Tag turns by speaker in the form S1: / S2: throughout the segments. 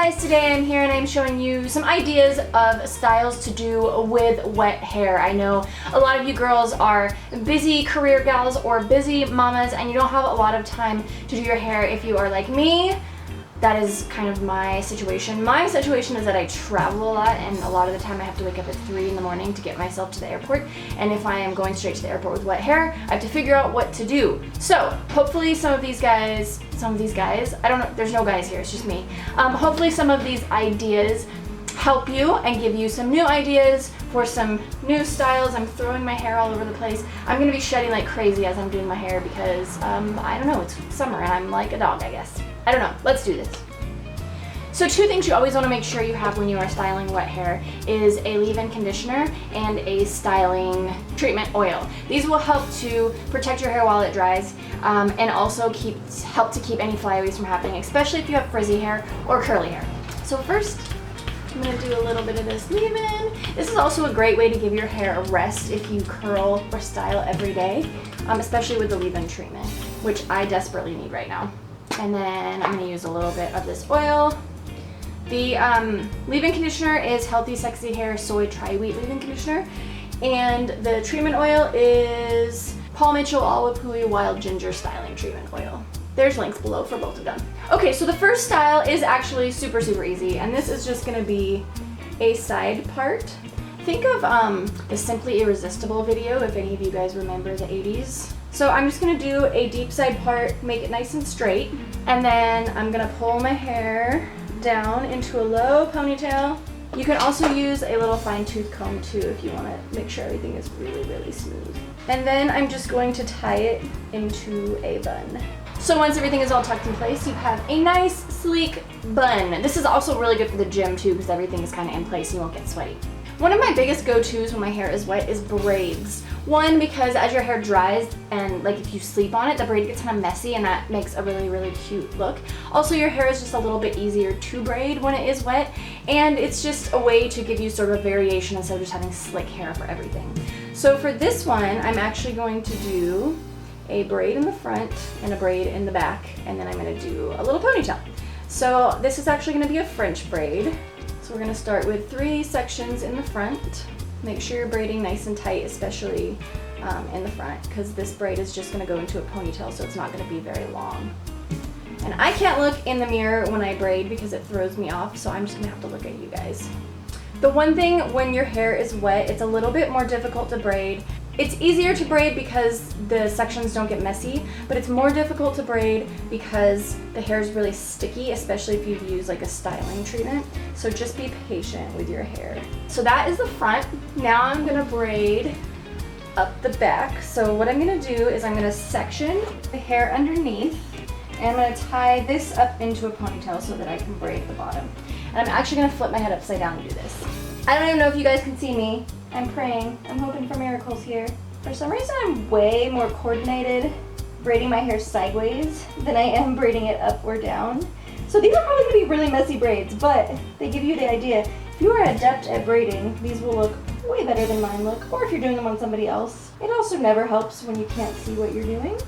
S1: guys, today I'm here and I'm showing you some ideas of styles to do with wet hair. I know a lot of you girls are busy career gals or busy mamas and you don't have a lot of time to do your hair. If you are like me, that is kind of my situation. My situation is that I travel a lot and a lot of the time I have to wake up at 3 in the morning to get myself to the airport. And if I am going straight to the airport with wet hair, I have to figure out what to do. So hopefully some of these guys, I don't know, there's no guys here, it's just me. Hopefully some of these ideas help you and give you some new ideas for some new styles. I'm throwing my hair all over the place. I'm gonna be shedding like crazy as I'm doing my hair because, I don't know, it's summer and I'm like a dog, I guess. I don't know, let's do this. So two things you always want to make sure you have when you are styling wet hair is a leave-in conditioner and a styling treatment oil. These will help to protect your hair while it dries and also help to keep any flyaways from happening, especially if you have frizzy hair or curly hair. So first, I'm going to do a little bit of this leave-in. This is also a great way to give your hair a rest if you curl or style every day, especially with the leave-in treatment, which I desperately need right now. And then I'm going to use a little bit of this oil. The leave-in conditioner is Healthy Sexy Hair Soy Tri-Wheat Leave-In Conditioner. And the treatment oil is Paul Mitchell Awapui Wild Ginger Styling Treatment Oil. There's links below for both of them. Okay, so the first style is actually super easy. And this is just going to be a side part. Think of the Simply Irresistible video, if any of you guys remember the 80s. So I'm just going to do a deep side part, make it nice and straight. And then I'm going to pull my hair down into a low ponytail. You can also use a little fine tooth comb too if you want to make sure everything is really smooth. And then I'm just going to tie it into a bun. So once everything is all tucked in place, you have a nice sleek bun. This is also really good for the gym too because everything is kind of in place and you won't get sweaty. One of my biggest go-tos when my hair is wet is braids. One, because as your hair dries and like if you sleep on it, the braid gets kind of messy and that makes a really cute look. Also, your hair is just a little bit easier to braid when it is wet, and it's just a way to give you sort of variation instead of just having slick hair for everything. So for this one, I'm actually going to do a braid in the front and a braid in the back, and then I'm going to do a little ponytail. So this is actually going to be a French braid. So we're going to start with 3 sections in the front. Make sure you're braiding nice and tight, especially in the front, because this braid is just going to go into a ponytail, so it's not going to be very long. And I can't look in the mirror when I braid because it throws me off, so I'm just going to have to look at you guys. The one thing when your hair is wet, it's a little bit more difficult to braid. It's easier to braid because the sections don't get messy, but it's more difficult to braid because the hair is really sticky, especially if you've used like a styling treatment. So just be patient with your hair. So that is the front. Now I'm gonna braid up the back. So what I'm gonna do is I'm gonna section the hair underneath and I'm gonna tie this up into a ponytail so that I can braid the bottom. And I'm actually gonna flip my head upside down and do this. I don't even know if you guys can see me. I'm praying. I'm hoping for miracles here. For some reason, I'm way more coordinated braiding my hair sideways than I am braiding it up or down. So these are probably going to be really messy braids, but they give you the idea. If you are adept at braiding, these will look way better than mine look, or if you're doing them on somebody else. It also never helps when you can't see what you're doing.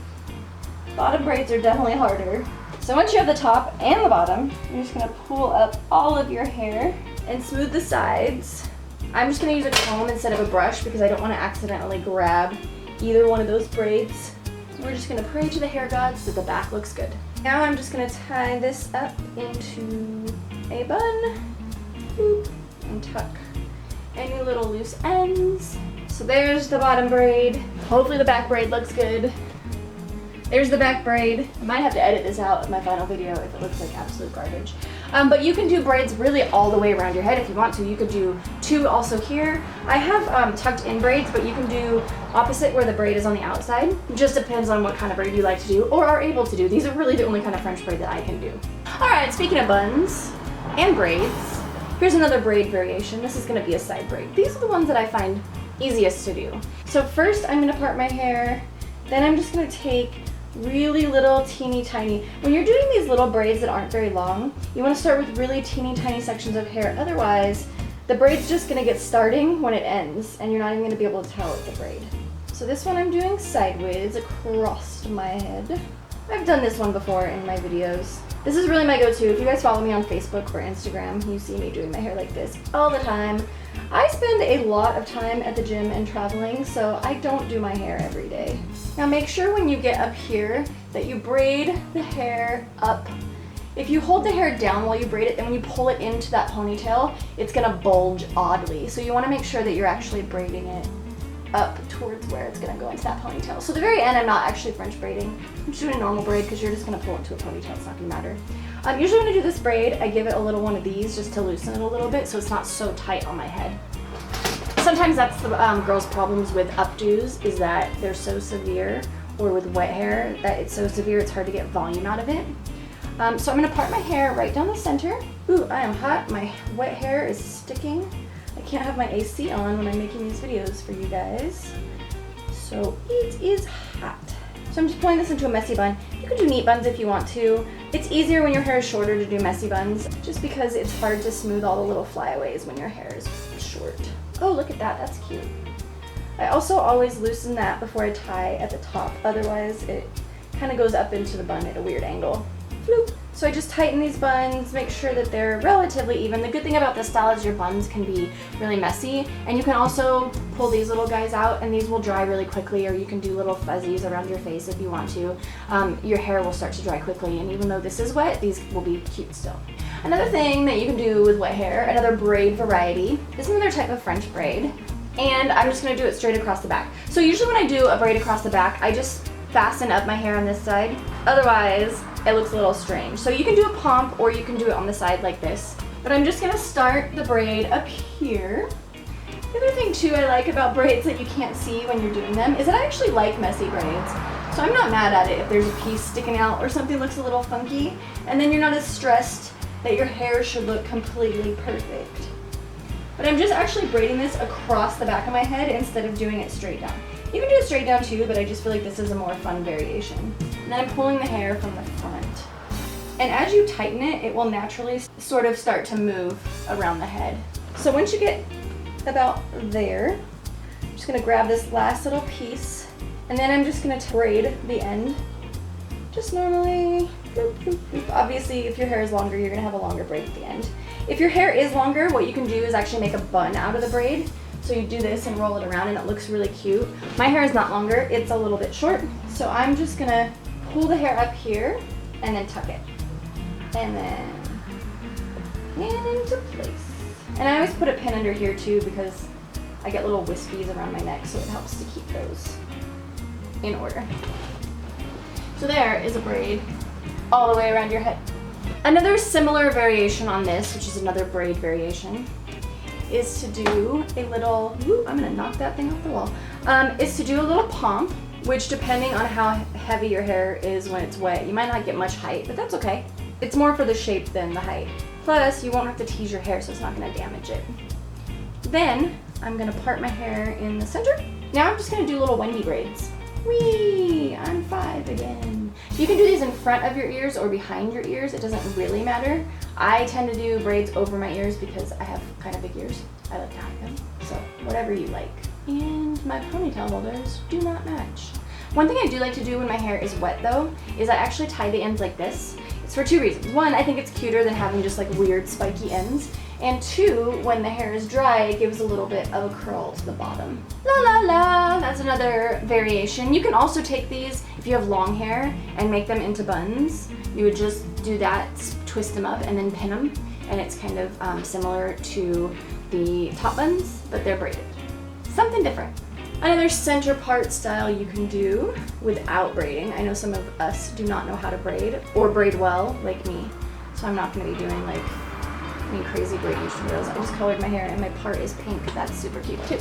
S1: Bottom braids are definitely harder. So once you have the top and the bottom, you're just going to pull up all of your hair and smooth the sides. I'm just going to use a comb instead of a brush because I don't want to accidentally grab either one of those braids. We're just going to pray to the hair gods that the back looks good. Now I'm just going to tie this up into a bun. Boop, and tuck any little loose ends. So there's the bottom braid. Hopefully the back braid looks good. There's the back braid. I might have to edit this out in my final video if it looks like absolute garbage. But you can do braids really all the way around your head if you want to. You could do 2 also here. I have tucked in braids, but you can do opposite where the braid is on the outside. It just depends on what kind of braid you like to do or are able to do. These are really the only kind of French braid that I can do. Alright, speaking of buns and braids, here's another braid variation. This is going to be a side braid. These are the ones that I find easiest to do. So first I'm going to part my hair, then I'm just going to take really little teeny tiny. When you're doing these little braids that aren't very long, you want to start with really teeny tiny sections of hair. Otherwise, the braid's just going to get starting when it ends and you're not even going to be able to tell it's a braid. So this one I'm doing sideways across my head. I've done this one before in my videos. This is really my go-to. If you guys follow me on Facebook or Instagram, you see me doing my hair like this all the time. I spend a lot of time at the gym and traveling, so I don't do my hair every day. Now make sure when you get up here that you braid the hair up. If you hold the hair down while you braid it, then when you pull it into that ponytail, it's gonna bulge oddly. So you wanna make sure that you're actually braiding it up towards where it's gonna go into that ponytail. So at the very end, I'm not actually French braiding. I'm just doing a normal braid because you're just gonna pull it into a ponytail. It's not gonna matter. Usually when I do this braid, I give it a little one of these just to loosen it a little bit so it's not so tight on my head. Sometimes that's the girls' problems with updos, is that they're so severe, or with wet hair that it's so severe it's hard to get volume out of it. So I'm gonna part my hair right down the center. Ooh, I am hot. My wet hair is sticking. I can't have my AC on when I'm making these videos for you guys. So it is hot. So I'm just pulling this into a messy bun. You can do neat buns if you want to. It's easier when your hair is shorter to do messy buns, just because it's hard to smooth all the little flyaways when your hair is short. Oh, look at that, that's cute. I also always loosen that before I tie at the top, otherwise it kind of goes up into the bun at a weird angle. Floop. So I just tighten these buns, make sure that they're relatively even. The good thing about this style is your buns can be really messy, and you can also pull these little guys out and these will dry really quickly, or you can do little fuzzies around your face if you want to. Your hair will start to dry quickly, and even though this is wet, these will be cute still. Another thing that you can do with wet hair, another braid variety, is another type of French braid, and I'm just gonna do it straight across the back. So usually when I do a braid across the back, I just fasten up my hair on this side. Otherwise, it looks a little strange. So you can do a pomp or you can do it on the side like this. But I'm just gonna start the braid up here. The other thing too I like about braids that you can't see when you're doing them is that I actually like messy braids. So I'm not mad at it if there's a piece sticking out or something looks a little funky, and then you're not as stressed that your hair should look completely perfect. But I'm just actually braiding this across the back of my head instead of doing it straight down. You can do it straight down too, but I just feel like this is a more fun variation. And then I'm pulling the hair from the front. And as you tighten it, it will naturally sort of start to move around the head. So once you get about there, I'm just gonna grab this last little piece, and then I'm just gonna braid the end. Just normally, boop, boop, boop. Obviously, if your hair is longer, you're gonna have a longer braid at the end. If your hair is longer, what you can do is actually make a bun out of the braid. So you do this and roll it around and it looks really cute. My hair is not longer, it's a little bit short. So I'm just gonna pull the hair up here and then tuck it. And then into place. And I always put a pin under here too because I get little wispies around my neck, so it helps to keep those in order. So there is a braid all the way around your head. Another similar variation on this, which is another braid variation, is to do a little, whoop, I'm gonna knock that thing off the wall, is to do a little pomp, which depending on how heavy your hair is when it's wet, you might not get much height, but that's okay. It's more for the shape than the height. Plus, you won't have to tease your hair, so it's not gonna damage it. Then, I'm gonna part my hair in the center. Now I'm just gonna do little Wendy braids. Whee! I'm 5 again. You can do these in front of your ears or behind your ears. It doesn't really matter. I tend to do braids over my ears because I have kind of big ears. I like to hide them. So whatever you like. And my ponytail holders do not match. One thing I do like to do when my hair is wet though, is I actually tie the ends like this. It's for 2 reasons. 1, I think it's cuter than having just like weird spiky ends. And 2, when the hair is dry, it gives a little bit of a curl to the bottom. La la la, that's another variation. You can also take these, if you have long hair, and make them into buns. You would just do that, twist them up, and then pin them. And it's kind of similar to the top buns, but they're braided. Something different. Another center part style you can do without braiding. I know some of us do not know how to braid, or braid well, like me. So I'm not gonna be doing like any crazy braiding tutorials. I just colored my hair and my part is pink. That's super cute too.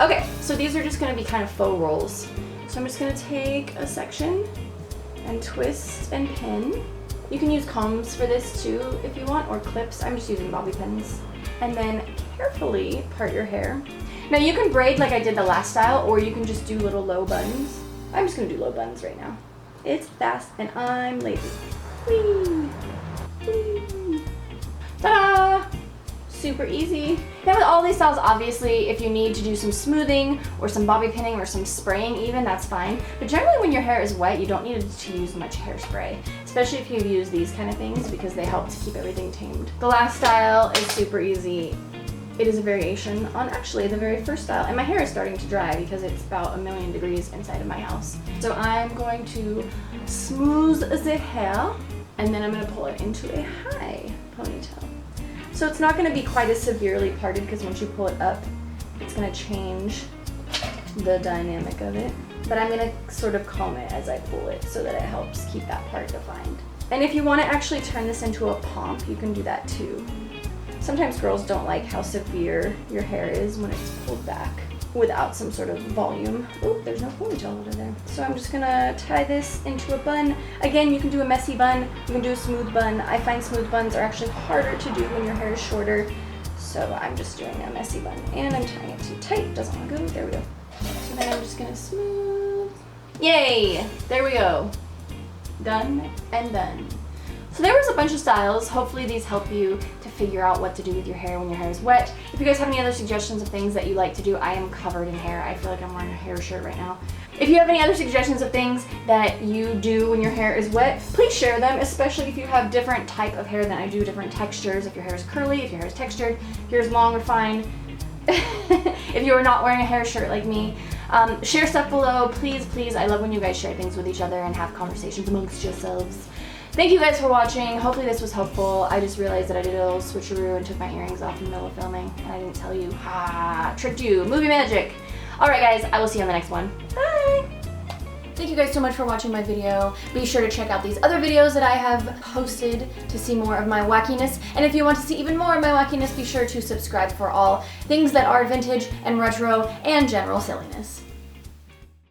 S1: Okay, so these are just gonna be kind of faux rolls. So I'm just gonna take a section and twist and pin. You can use combs for this too if you want, or clips. I'm just using bobby pins. And then carefully part your hair. Now you can braid like I did the last style, or you can just do little low buns. I'm just gonna do low buns right now. It's fast and I'm lazy. Whee! Whee! Ta-da! super easy. Now with all these styles, obviously, if you need to do some smoothing or some bobby pinning or some spraying even, that's fine. But generally when your hair is wet, you don't need to use much hairspray, especially if you use these kind of things because they help to keep everything tamed. The last style is super easy. It is a variation on actually the very first style, and my hair is starting to dry because it's about 1,000,000 degrees inside of my house. So I'm going to smooth the hair, and then I'm going to pull it into a high ponytail. So it's not going to be quite as severely parted because once you pull it up, it's going to change the dynamic of it. But I'm going to sort of comb it as I pull it so that it helps keep that part defined. And if you want to actually turn this into a pomp, you can do that too. Sometimes girls don't like how severe your hair is when it's pulled back without some sort of volume. Oh, there's no ponytail over there. So I'm just gonna tie this into a bun. Again, you can do a messy bun, you can do a smooth bun. I find smooth buns are actually harder to do when your hair is shorter. So I'm just doing a messy bun, and I'm tying it too tight. Doesn't want to go, there we go. So then I'm just gonna smooth. Yay, there we go. Done and done. So there was a bunch of styles. Hopefully these help you to figure out what to do with your hair when your hair is wet. If you guys have any other suggestions of things that you like to do, I am covered in hair. I feel like I'm wearing a hair shirt right now. If you have any other suggestions of things that you do when your hair is wet, please share them, especially if you have different type of hair than I do, different textures. If your hair is curly, if your hair is textured, if your hair is long or fine. If you are not wearing a hair shirt like me. Share stuff below, please, please. I love when you guys share things with each other and have conversations amongst yourselves. Thank you guys for watching. Hopefully this was helpful. I just realized that I did a little switcheroo and took my earrings off in the middle of filming, and I didn't tell you. Ha! Tricked you. Movie magic. Alright guys, I will see you on the next one. Bye! Thank you guys so much for watching my video. Be sure to check out these other videos that I have posted to see more of my wackiness. And if you want to see even more of my wackiness, be sure to subscribe for all things that are vintage and retro and general silliness.